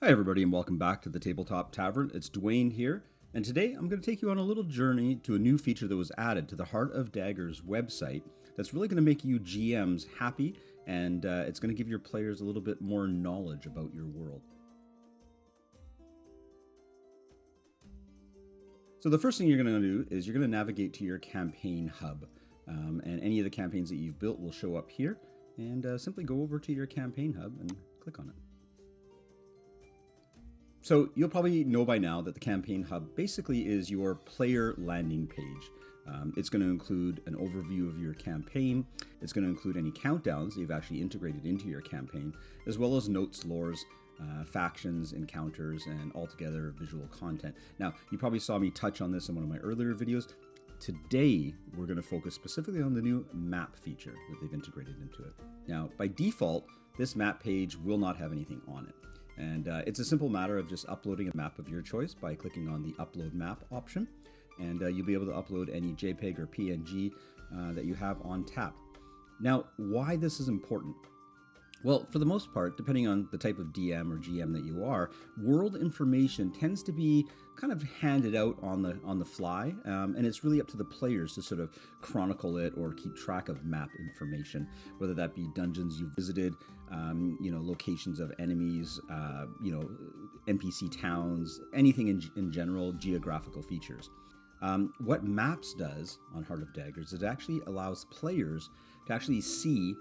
Hi everybody and welcome back to the Tabletop Tavern. It's Dwayne here, and today I'm going to take you on a little journey to a new feature that was added to the Heart of Daggers website that's really going to make you GMs happy, and it's going to give your players a little bit more knowledge about your world. So the first thing you're going to do is you're going to navigate to your campaign hub, and any of the campaigns that you've built will show up here, and simply go over to your campaign hub and click on it. So you'll probably know by now that the Campaign Hub basically is your player landing page. It's going to include an overview of your campaign. It's going to include any countdowns that you've actually integrated into your campaign, as well as notes, lores, factions, encounters, and altogether visual content. Now, you probably saw me touch on this in one of my earlier videos. Today, we're going to focus specifically on the new map feature that they've integrated into it. Now, by default, this map page will not have anything on it. And it's a simple matter of just uploading a map of your choice by clicking on the Upload Map option. And you'll be able to upload any JPEG or PNG that you have on tap. Now, why this is important? Well, for the most part, depending on the type of DM or GM that you are, world information tends to be kind of handed out on the fly, and it's really up to the players to sort of chronicle it or keep track of map information, whether that be dungeons you've visited, locations of enemies, NPC towns, anything in general, geographical features. What Maps does on Heart of Daggers is it actually allows players to actually see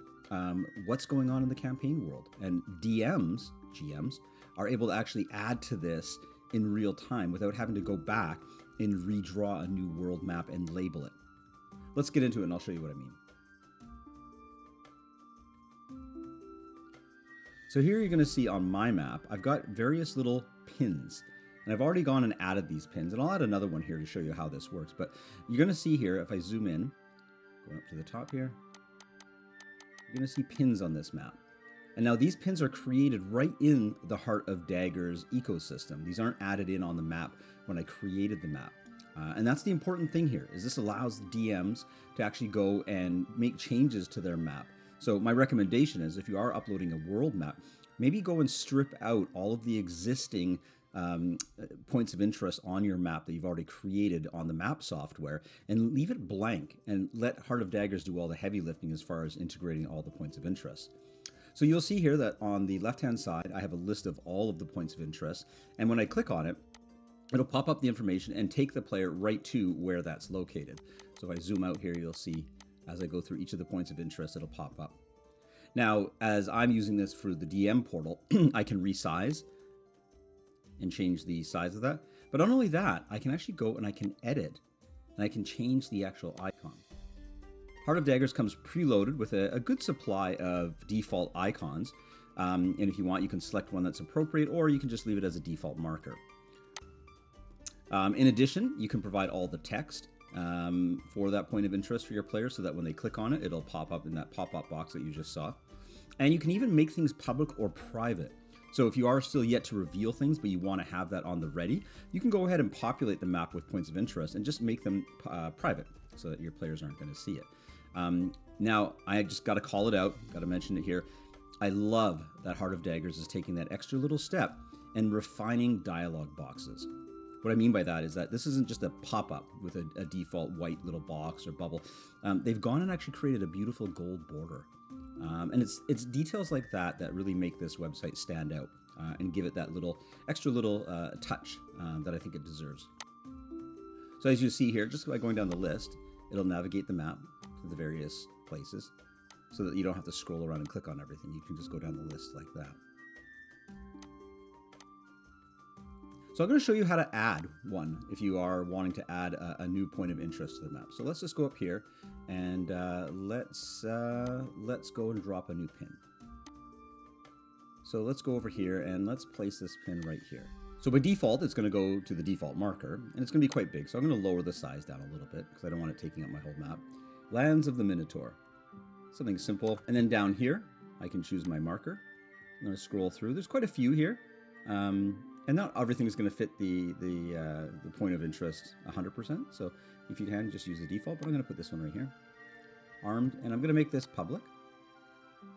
what's going on in the campaign world. And GMs, are able to actually add to this in real time without having to go back and redraw a new world map and label it. Let's get into it and I'll show you what I mean. So here you're going to see on my map, I've got various little pins. And I've already gone and added these pins, and I'll add another one here to show you how this works. But you're going to see here, if I zoom in, going up to the top here, you're going to see pins on this map. And now these pins are created right in the Heart of Daggers ecosystem. These aren't added in on the map when I created the map. And that's the important thing here, is this allows DMs to actually go and make changes to their map. So my recommendation is if you are uploading a world map, maybe go and strip out all of the existing points of interest on your map that you've already created on the map software and leave it blank and let Heart of Daggers do all the heavy lifting as far as integrating all the points of interest. So you'll see here that on the left-hand side, I have a list of all of the points of interest. And when I click on it, it'll pop up the information and take the player right to where that's located. So if I zoom out here, you'll see as I go through each of the points of interest, it'll pop up. Now, as I'm using this through the DM portal, I can resize and change the size of that. But not only that, I can actually go and I can edit and I can change the actual icon. Heart of Daggers comes preloaded with a good supply of default icons. And if you want, you can select one that's appropriate, or you can just leave it as a default marker. In addition, you can provide all the text for that point of interest for your players so that when they click on it, it'll pop up in that pop-up box that you just saw. And you can even make things public or private. So if you are still yet to reveal things, but you want to have that on the ready, you can go ahead and populate the map with points of interest and just make them private so that your players aren't going to see it. Now, I just got to call it out, got to mention it here. I love that Heart of Daggers is taking that extra little step and refining dialogue boxes. What I mean by that is that this isn't just a pop-up with a default white little box or bubble. They've gone and actually created a beautiful gold border. And it's details like that that really make this website stand out and give it that extra little touch that I think it deserves. So as you see here, just by going down the list, it'll navigate the map to the various places so that you don't have to scroll around and click on everything. You can just go down the list like that. So I'm going to show you how to add one if you are wanting to add a new point of interest to the map. So let's just go up here and let's go and drop a new pin. So let's go over here and let's place this pin right here. So by default, it's going to go to the default marker and it's going to be quite big. So I'm going to lower the size down a little bit because I don't want it taking up my whole map. Lands of the Minotaur. Something simple. And then down here, I can choose my marker. I'm going to scroll through. There's quite a few here. And not everything is going to fit the point of interest 100%. So if you can, just use the default. But I'm going to put this one right here. Armed. And I'm going to make this public.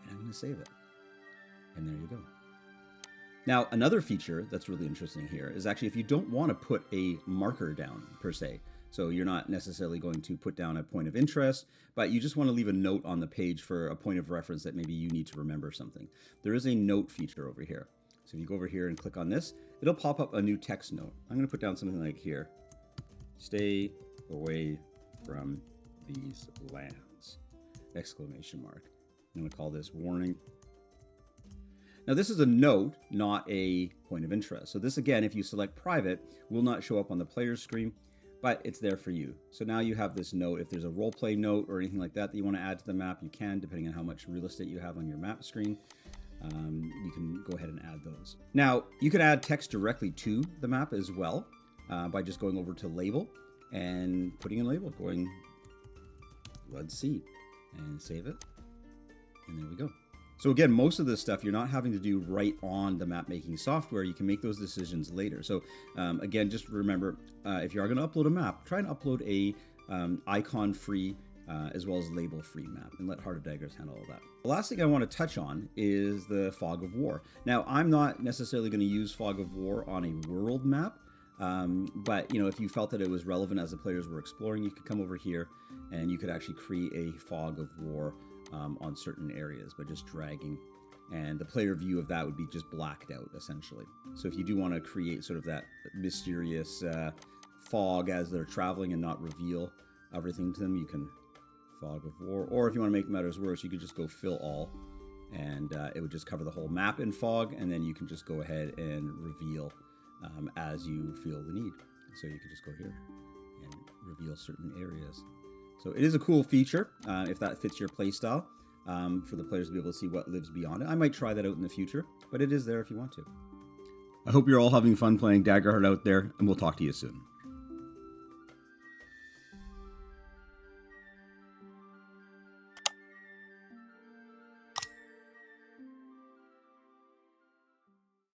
And I'm going to save it. And there you go. Now, another feature that's really interesting here is actually if you don't want to put a marker down per se, so you're not necessarily going to put down a point of interest, but you just want to leave a note on the page for a point of reference that maybe you need to remember something. There is a note feature over here. So if you go over here and click on this, it'll pop up a new text note. I'm going to put down something like here. Stay away from these lands! Exclamation mark. I'm going to call this warning. Now this is a note, not a point of interest. So this again, if you select private, will not show up on the player's screen, but it's there for you. So now you have this note. If there's a roleplay note or anything like that that you want to add to the map, you can, depending on how much real estate you have on your map screen. You can go ahead and add those. Now you can add text directly to the map as well by just going over to label and putting a label, going Blood Sea, and save it. And there we go. So again, most of this stuff you're not having to do right on the map making software. You can make those decisions later. So again, just remember, if you are going to upload a map, try and upload a icon-free as well as label-free map, and let Heart of Daggers handle all that. The last thing I want to touch on is the Fog of War. Now, I'm not necessarily going to use Fog of War on a world map, but you know, if you felt that it was relevant as the players were exploring, you could come over here and you could actually create a Fog of War on certain areas by just dragging, and the player view of that would be just blacked out essentially. So if you do want to create sort of that mysterious fog as they're traveling and not reveal everything to them, you can Fog of War. Or if you want to make matters worse, you could just go fill all, and it would just cover the whole map in fog, and then you can just go ahead and reveal as you feel the need. So you could just go here and reveal certain areas. So it is a cool feature if that fits your play style, for the players to be able to see what lives beyond it. I might try that out in the future, but it is there if you want to. I hope you're all having fun playing Daggerheart out there, and we'll talk to you soon.